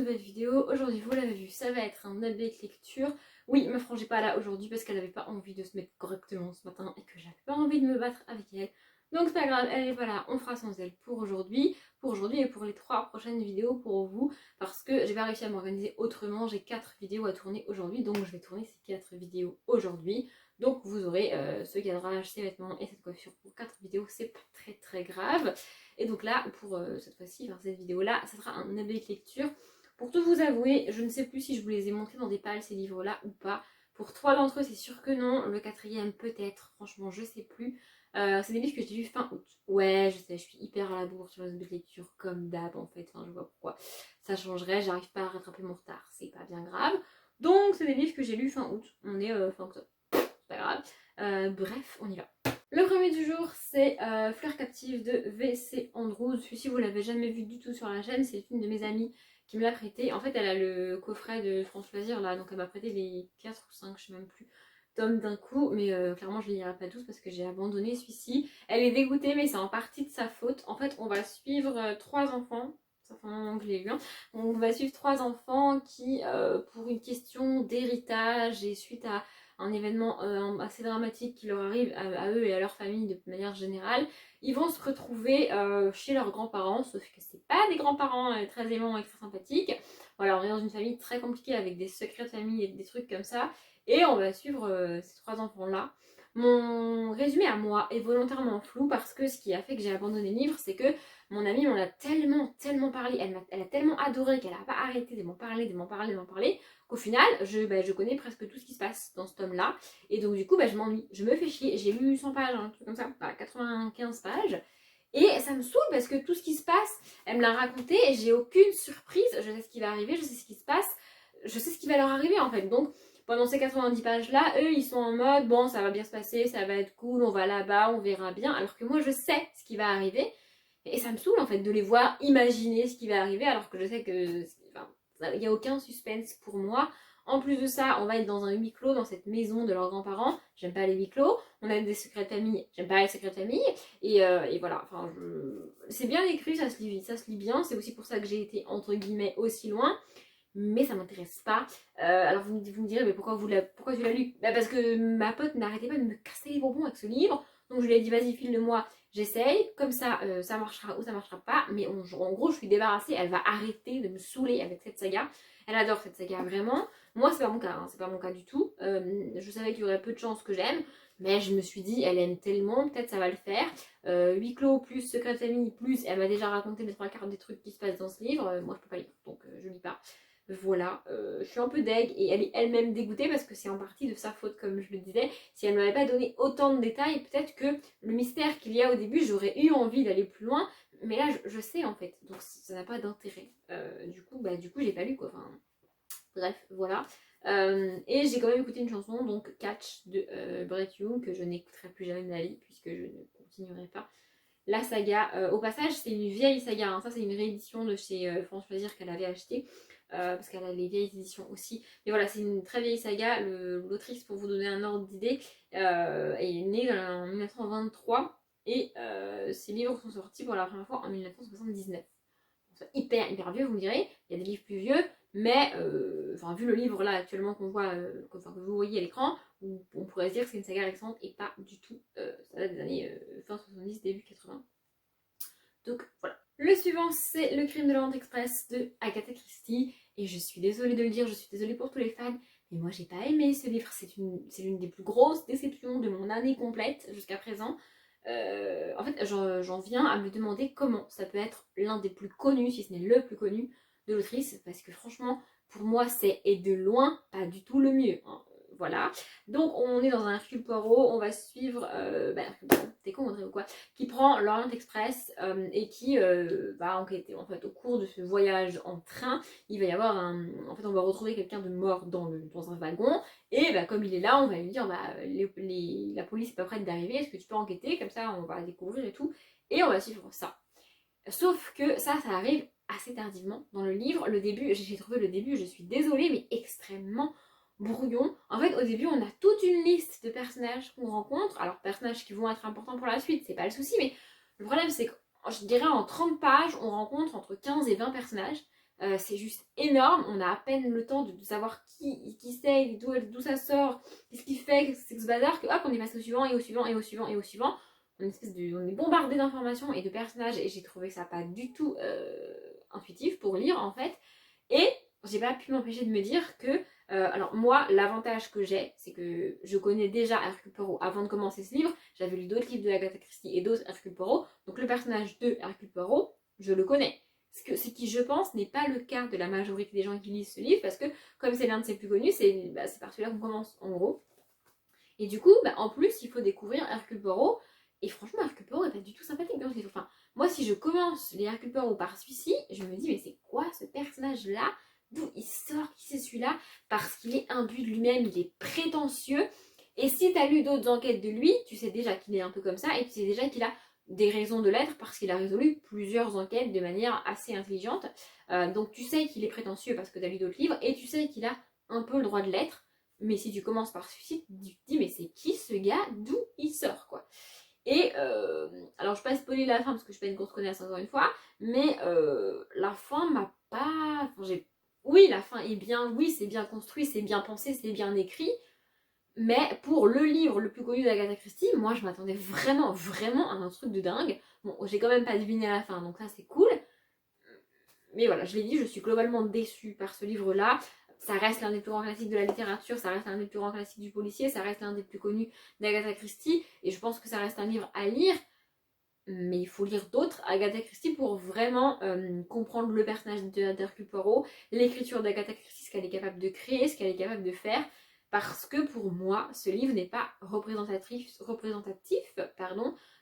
nouvelle vidéo. Aujourd'hui, vous l'avez vu, ça va être un update lecture. Oui, ma frange n'est pas là aujourd'hui parce qu'elle n'avait pas envie de se mettre correctement ce matin et que j'avais pas envie de me battre avec elle. Donc c'est pas grave, elle est pas là, on fera sans elle pour aujourd'hui et pour les 3 prochaines vidéos pour vous parce que j'ai pas réussi à m'organiser autrement. J'ai 4 vidéos à tourner aujourd'hui, donc je vais tourner ces 4 vidéos aujourd'hui. Donc vous aurez ce cadrage, ces vêtements et cette coiffure pour 4 vidéos, c'est pas très grave. Et donc là, pour cette fois-ci, enfin cette vidéo-là, ça sera un update lecture. Pour tout vous avouer, je ne sais plus si je vous les ai montrés dans des pales ces livres-là ou pas. Pour 3 d'entre eux, c'est sûr que non. Le 4e peut-être, franchement, je sais plus. C'est des livres que j'ai lus fin août. Ouais, je sais, je suis hyper à la bourre sur les updates lecture, comme d'hab en fait. Enfin, je vois pourquoi ça changerait, j'arrive pas à rattraper mon retard, c'est pas bien grave. Donc, c'est des livres que j'ai lus fin août. On est fin octobre, c'est pas grave. Bref, on y va. Le premier du jour, c'est Fleur captive de V.C. Andrews. Celui-ci, vous l'avez jamais vu du tout sur la chaîne. C'est une de mes amies qui me l'a prêté. En fait, elle a le coffret de France Loisirs là, donc elle m'a prêté les 4 ou 5, je sais même plus, tomes d'un coup. Mais clairement, je les lirai pas tous parce que j'ai abandonné celui-ci. Elle est dégoûtée, mais c'est en partie de sa faute. En fait, on va suivre 3 enfants. Ça fait un moment que je l'ai lu. Hein. On va suivre 3 enfants qui, pour une question d'héritage et suite à un événement assez dramatique qui leur arrive à eux et à leur famille de manière générale, ils vont se retrouver chez leurs grands-parents, sauf que c'est pas des grands-parents très aimants et très sympathiques. Voilà, on est dans une famille très compliquée avec des secrets de famille et des trucs comme ça, et on va suivre ces 3 enfants-là. Mon résumé à moi est volontairement flou parce que ce qui a fait que j'ai abandonné le livre, c'est que mon amie m'en a tellement parlé, elle a tellement adoré qu'elle n'a pas arrêté de m'en parler, qu'au final, je connais presque tout ce qui se passe dans ce tome-là. Et donc, du coup, je m'ennuie. Je me fais chier. J'ai lu 100 pages, un truc comme ça, 95 pages. Et ça me saoule parce que tout ce qui se passe, elle me l'a raconté et j'ai aucune surprise. Je sais ce qui va arriver, je sais ce qui se passe, je sais ce qui va leur arriver en fait. Donc, pendant ces 90 pages-là, eux, ils sont en mode, bon, ça va bien se passer, ça va être cool, on va là-bas, on verra bien. Alors que moi, je sais ce qui va arriver. Et ça me saoule en fait de les voir imaginer ce qui va arriver alors que je sais que... Enfin, il n'y a aucun suspense pour moi. En plus de ça, on va être dans un huis clos dans cette maison de leurs grands-parents. J'aime pas les huis clos. On a des secrets de famille. J'aime pas les secrets de famille. Et voilà. Enfin, c'est bien écrit, ça se lit bien. C'est aussi pour ça que j'ai été entre guillemets aussi loin. Mais ça m'intéresse pas. Alors vous me direz, mais pourquoi tu l'as lu? Parce que ma pote n'arrêtait pas de me casser les bonbons avec ce livre. Donc je lui ai dit, vas-y, file-le-moi. J'essaye, comme ça, ça marchera ou ça marchera pas, mais en gros, je suis débarrassée, elle va arrêter de me saouler avec cette saga. Elle adore cette saga, vraiment. Moi, c'est pas mon cas, hein, c'est pas mon cas du tout. Je savais qu'il y aurait peu de chances que j'aime, mais je me suis dit, elle aime tellement, peut-être ça va le faire. Huis clos plus secret de famille plus, elle m'a déjà raconté les 3 quarts des trucs qui se passent dans ce livre. Moi, je peux pas lire, donc je lis pas. Voilà, je suis un peu deg et elle est elle-même dégoûtée parce que c'est en partie de sa faute, comme je le disais. Si elle ne m'avait pas donné autant de détails, peut-être que le mystère qu'il y a au début, j'aurais eu envie d'aller plus loin. Mais là, je sais en fait, donc ça n'a pas d'intérêt. Du coup, j'ai pas lu quoi. Enfin, bref, voilà. Et j'ai quand même écouté une chanson, donc Catch de Brett You, que je n'écouterai plus jamais de ma vie puisque je ne continuerai pas la saga. Au passage, c'est une vieille saga, hein. Ça c'est une réédition de chez France Loisirs qu'elle avait acheté. Parce qu'elle a les vieilles éditions aussi. Mais voilà, c'est une très vieille saga. L'autrice, pour vous donner un ordre d'idée, est née en 1923 et ces livres sont sortis pour la première fois en 1979. C'est hyper vieux, vous me direz. Il y a des livres plus vieux, mais vu le livre là actuellement qu'on voit, que vous voyez à l'écran, on pourrait se dire que c'est une saga récente et pas du tout. Ça date des années fin 70, début 80. Donc voilà. Le suivant, c'est Le Crime de l'Orient Express de Agatha Christie. Et je suis désolée de le dire, je suis désolée pour tous les fans, mais moi j'ai pas aimé ce livre. C'est l'une des plus grosses déceptions de mon année complète jusqu'à présent. En fait, j'en viens à me demander comment ça peut être l'un des plus connus, si ce n'est le plus connu de l'autrice, parce que franchement, pour moi, c'est et de loin pas du tout le mieux. Hein. Voilà. Donc on est dans un Hercule Poirot, on va suivre t'es con Audrey ou quoi, qui prend l'Orient Express et qui va enquêter. En fait, au cours de ce voyage en train, il va y avoir en fait, on va retrouver quelqu'un de mort dans un wagon. Et comme il est là, on va lui dire la police n'est pas prête d'arriver, est-ce que tu peux enquêter? Comme ça, on va découvrir et tout. Et on va suivre ça. Sauf que ça arrive assez tardivement dans le livre. Le début, j'ai trouvé le début, je suis désolée, mais extrêmement brouillon. En fait, au début, on a toute une liste de personnages qu'on rencontre. Alors, personnages qui vont être importants pour la suite, c'est pas le souci, mais le problème, c'est que je dirais en 30 pages, on rencontre entre 15 et 20 personnages. c'est juste énorme, on a à peine le temps de savoir qui c'est, d'où ça sort, qu'est-ce qu'il fait, c'est que ce bazar, que hop, on est passé au suivant, et au suivant, et au suivant, et au suivant. On est bombardé d'informations et de personnages, et j'ai trouvé ça pas du tout intuitif pour lire en fait. Et j'ai pas pu m'empêcher de me dire que, alors moi, l'avantage que j'ai, c'est que je connais déjà Hercule Poirot avant de commencer ce livre. J'avais lu d'autres livres de Agatha Christie et d'autres Hercule Poirot, donc le personnage de Hercule Poirot, je le connais. Ce qui, je pense, n'est pas le cas de la majorité des gens qui lisent ce livre, parce que comme c'est l'un de ses plus connus, c'est par celui-là qu'on commence en gros. Et du coup, en plus, il faut découvrir Hercule Poirot. Et franchement, Hercule Poirot est pas du tout sympathique dans ce livre. Enfin, moi, si je commence les Hercule Poirot par celui-ci, je me dis, mais c'est quoi ce personnage-là? D'où il sort? Qui c'est celui-là? Parce qu'il est imbu de lui-même, il est prétentieux. Et si tu as lu d'autres enquêtes de lui, tu sais déjà qu'il est un peu comme ça, et tu sais déjà qu'il a des raisons de l'être parce qu'il a résolu plusieurs enquêtes de manière assez intelligente. Donc tu sais qu'il est prétentieux parce que tu as lu d'autres livres, et tu sais qu'il a un peu le droit de l'être. Mais si tu commences par celui-ci, tu te dis mais c'est qui ce gars? D'où il sort quoi? Et alors je ne vais pas spoiler la fin parce que je ne suis pas une grosse connaisse encore une fois, mais la fin m'a pas... Oui, la fin est bien, oui c'est bien construit, c'est bien pensé, c'est bien écrit, mais pour le livre le plus connu d'Agatha Christie, moi je m'attendais vraiment, vraiment à un truc de dingue. Bon, j'ai quand même pas deviné la fin, donc ça c'est cool. Mais voilà, je l'ai dit, je suis globalement déçue par ce livre-là. Ça reste l'un des plus grands classiques de la littérature, ça reste l'un des plus grands classiques du policier, ça reste l'un des plus connus d'Agatha Christie, et je pense que ça reste un livre à lire, mais il faut lire d'autres Agatha Christie pour vraiment comprendre le personnage d'Hercule Poirot, l'écriture d'Agatha Christie, ce qu'elle est capable de créer, ce qu'elle est capable de faire, parce que pour moi, ce livre n'est pas représentatif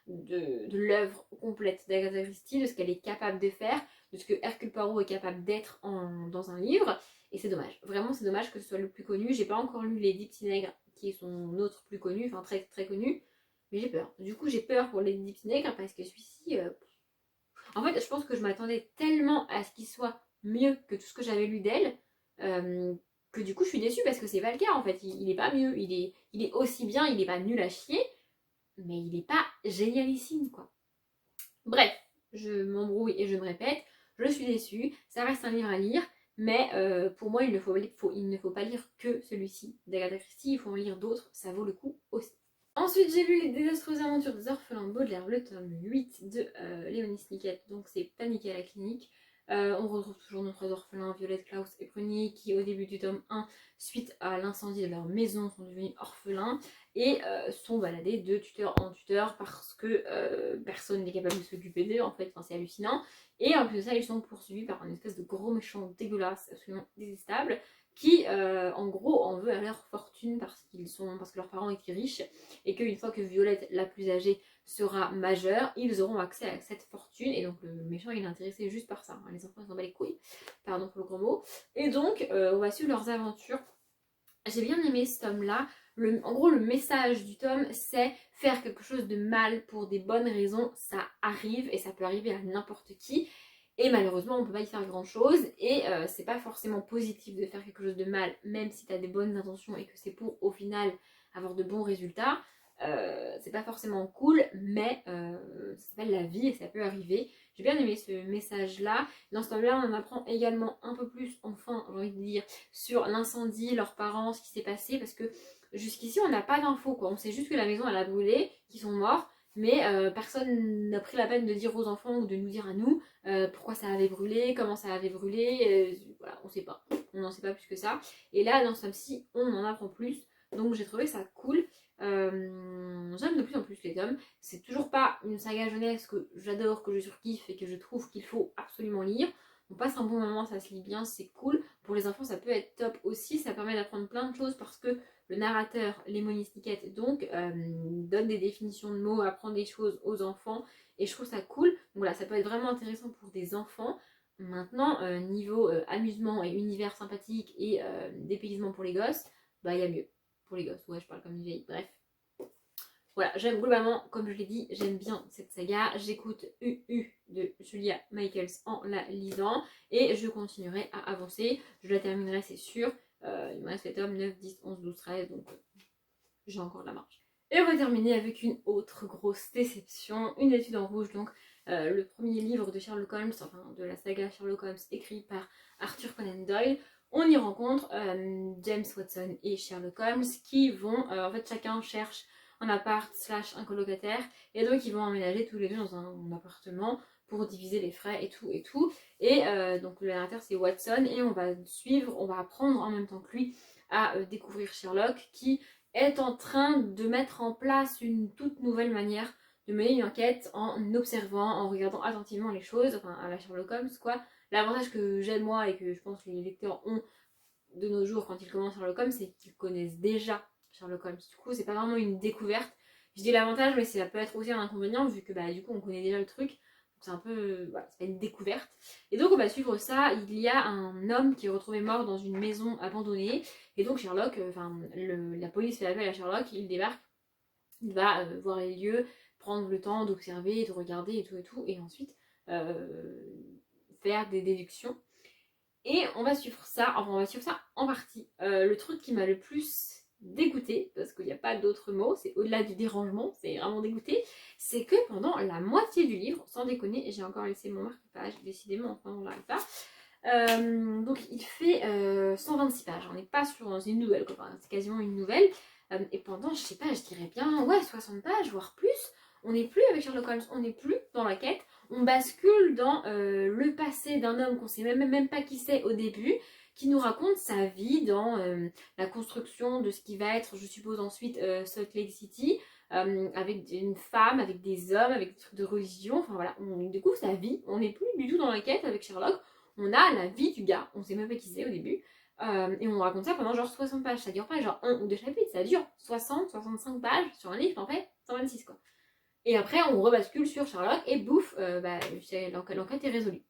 de l'œuvre complète d'Agatha Christie, de ce qu'elle est capable de faire, de ce que Hercule Poirot est capable d'être dans un livre, et c'est dommage. Vraiment, c'est dommage que ce soit le plus connu. J'ai pas encore lu Les 10 petits nègres, qui est son autre plus connu, enfin très très connu, mais j'ai peur. Du coup, j'ai peur pour Les 10 petits nègres, parce que celui-ci... En fait, je pense que je m'attendais tellement à ce qu'il soit mieux que tout ce que j'avais lu d'elle, que du coup, je suis déçue, parce que c'est pas le cas, en fait. Il est pas mieux, il est aussi bien, il est pas nul à chier, mais il est pas génialissime, quoi. Bref, je m'embrouille et je me répète, je suis déçue, ça reste un livre à lire, mais pour moi il ne faut pas lire que celui-ci d'Agatha Christie, il faut en lire d'autres, ça vaut le coup aussi. Ensuite j'ai lu Les désastreuses aventures des orphelins Baudelaire, le tome 8 de Léonie Snicket, donc c'est Panique à la clinique. On retrouve toujours nos trois orphelins, Violette, Klaus et Prunier, qui au début du tome 1, suite à l'incendie de leur maison, sont devenus orphelins et sont baladés de tuteur en tuteur parce que personne n'est capable de s'occuper d'eux, en fait, enfin, c'est hallucinant. Et en plus de ça, ils sont poursuivis par un espèce de gros méchant dégueulasse, absolument détestable, qui en gros en veut à leur fortune parce que leurs parents étaient riches, et qu'une fois que Violette, la plus âgée, sera majeure, ils auront accès à cette fortune, et donc le méchant il est intéressé juste par ça, hein. Les enfants ils s'en battent les couilles, pardon pour le gros mot, et donc on va suivre leurs aventures. J'ai bien aimé ce tome là. En gros le message du tome c'est faire quelque chose de mal pour des bonnes raisons, ça arrive et ça peut arriver à n'importe qui. Et malheureusement, on ne peut pas y faire grand chose. Et c'est pas forcément positif de faire quelque chose de mal, même si tu as des bonnes intentions et que c'est pour, au final, avoir de bons résultats. C'est pas forcément cool, mais ça s'appelle la vie et ça peut arriver. J'ai bien aimé ce message-là. Dans ce tome-là, on en apprend également un peu plus, enfin, j'ai envie de dire, sur l'incendie, leurs parents, ce qui s'est passé. Parce que jusqu'ici, on n'a pas d'infos, quoi. On sait juste que la maison, elle a brûlé, qu'ils sont morts. Mais personne n'a pris la peine de dire aux enfants ou de nous dire à nous pourquoi ça avait brûlé, comment ça avait brûlé, voilà, on sait pas. On n'en sait pas plus que ça. Et là, dans ce tome-ci, on en apprend plus. Donc j'ai trouvé ça cool. J'aime de plus en plus les tomes. C'est toujours pas une saga jeunesse que j'adore, que je surkiffe et que je trouve qu'il faut absolument lire. On passe un bon moment, ça se lit bien, c'est cool. Pour les enfants, ça peut être top aussi. Ça permet d'apprendre plein de choses parce que le narrateur, Léonie Snicket, donc, donne des définitions de mots, apprend des choses aux enfants. Et je trouve ça cool. Donc voilà, ça peut être vraiment intéressant pour des enfants. Maintenant, niveau amusement et univers sympathique et dépaysement pour les gosses, bah il y a mieux. Pour les gosses, ouais, je parle comme une vieille. Bref. Voilà, j'aime globalement, comme je l'ai dit, j'aime bien cette saga. J'écoute UU de Julia Michaels en la lisant et je continuerai à avancer. Je la terminerai, c'est sûr. Il me reste les tomes 9, 10, 11, 12, 13, donc j'ai encore de la marge. Et on va terminer avec une autre grosse déception, une étude en rouge, donc le premier livre de Sherlock Holmes, enfin de la saga Sherlock Holmes écrit par Arthur Conan Doyle. On y rencontre James Watson et Sherlock Holmes qui vont, en fait chacun cherche un appart / un colocataire et donc ils vont emménager tous les deux dans un appartement pour diviser les frais et tout et tout. Et donc le narrateur c'est Watson et on va suivre, on va apprendre en même temps que lui à découvrir Sherlock qui est en train de mettre en place une toute nouvelle manière de mener une enquête en observant, en regardant attentivement les choses, enfin à la Sherlock Holmes quoi. L'avantage que j'ai moi et que je pense que les lecteurs ont de nos jours quand ils commencent Sherlock Holmes, c'est qu'ils connaissent déjà Sherlock Holmes. Du coup, c'est pas vraiment une découverte. Je dis l'avantage, mais ça peut être aussi un inconvénient vu que bah, du coup on connaît déjà le truc. Donc c'est un peu, voilà, c'est pas une découverte. Et donc on va suivre ça. Il y a un homme qui est retrouvé mort dans une maison abandonnée. Et donc Sherlock, la police fait appel à Sherlock, il débarque, il va voir les lieux, prendre le temps d'observer, de regarder et tout, et ensuite euh, faire des déductions. Et on va suivre ça, enfin on va suivre ça en partie. Le truc qui m'a le plus dégoûté, parce qu'il n'y a pas d'autre mot, c'est au-delà du dérangement, c'est vraiment dégoûté, c'est que pendant la moitié du livre, sans déconner, j'ai encore laissé mon marque-page, décidément, enfin on n'arrive pas. Donc il fait 126 pages, on n'est pas sur une nouvelle, quoi. C'est quasiment une nouvelle. Et pendant, je sais pas, je dirais bien, ouais, 60 pages, voire plus, on n'est plus avec Sherlock Holmes, on n'est plus dans la quête, on bascule dans le passé d'un homme qu'on sait même pas qui c'est au début, qui nous raconte sa vie dans la construction de ce qui va être, je suppose, ensuite Salt Lake City, avec une femme, avec des hommes, avec des trucs de religion, enfin voilà, on découvre sa vie, on n'est plus du tout dans la quête avec Sherlock, on a la vie du gars, on sait même pas qui c'est au début, et on raconte ça pendant genre 60 pages, ça dure pas genre un ou deux chapitres, ça dure 65 pages sur un livre, en fait 126 quoi. Et après, on rebascule sur Sherlock et bouf, l'enquête est résolue.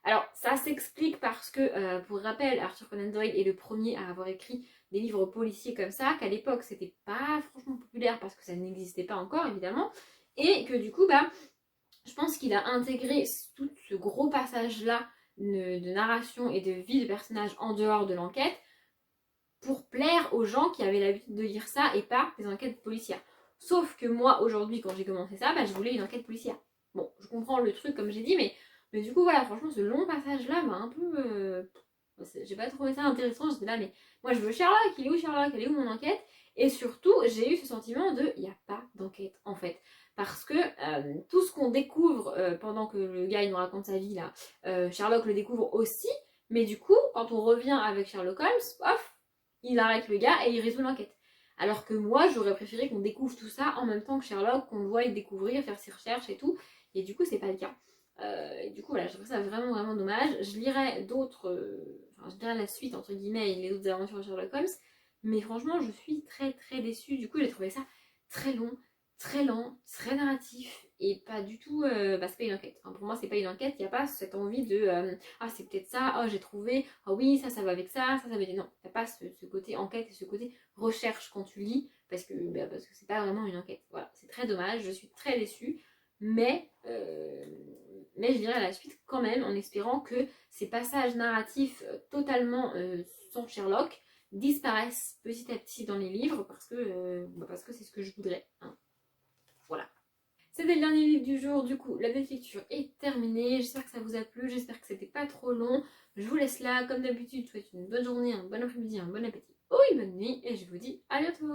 Alors, ça s'explique parce que, pour rappel, Arthur Conan Doyle est le premier à avoir écrit des livres policiers comme ça, qu'à l'époque, c'était pas franchement populaire parce que ça n'existait pas encore, évidemment, et que du coup, bah, je pense qu'il a intégré tout ce gros passage-là de narration et de vie de personnage en dehors de l'enquête pour plaire aux gens qui avaient l'habitude de lire ça et pas des enquêtes policières. Sauf que moi, aujourd'hui, quand j'ai commencé ça, bah, je voulais une enquête policière. Bon, je comprends le truc, comme j'ai dit, mais du coup, voilà, franchement, ce long passage-là m'a un peu... j'ai pas trouvé ça intéressant, j'étais là, mais moi, je veux Sherlock, il est où Sherlock, elle est où mon enquête? Et surtout, j'ai eu ce sentiment de, il n'y a pas d'enquête, en fait. Parce que tout ce qu'on découvre pendant que le gars, il nous raconte sa vie, là, Sherlock le découvre aussi, mais du coup, quand on revient avec Sherlock Holmes, off, il arrête le gars et il résout l'enquête. Alors que moi, j'aurais préféré qu'on découvre tout ça en même temps que Sherlock, qu'on le voie découvrir, faire ses recherches et tout. Et du coup, c'est pas le cas. Et du coup, voilà, je trouve ça vraiment, vraiment dommage. Je lirai d'autres, enfin, je dirais la suite, entre guillemets, et les autres aventures de Sherlock Holmes. Mais franchement, je suis très, très déçue. Du coup, j'ai trouvé ça très long, très lent, très narratif et pas du tout. Bah, c'est pas une enquête. Enfin, pour moi, c'est pas une enquête. Il n'y a pas cette envie de ah, c'est peut-être ça, oh, j'ai trouvé, ah oui, ça va avec ça va avec. Non, t'as pas ce côté enquête et ce côté recherche quand tu lis parce que c'est pas vraiment une enquête. Voilà, c'est très dommage. Je suis très déçue, mais. Mais je dirais la suite quand même en espérant que ces passages narratifs totalement sans Sherlock disparaissent petit à petit dans les livres parce que c'est ce que je voudrais. Hein. Voilà. C'était le dernier livre du jour, du coup la lecture est terminée. J'espère que ça vous a plu, j'espère que c'était pas trop long. Je vous laisse là, comme d'habitude, je vous souhaite une bonne journée, un bon après-midi, un bon appétit ou une bonne nuit et je vous dis à bientôt.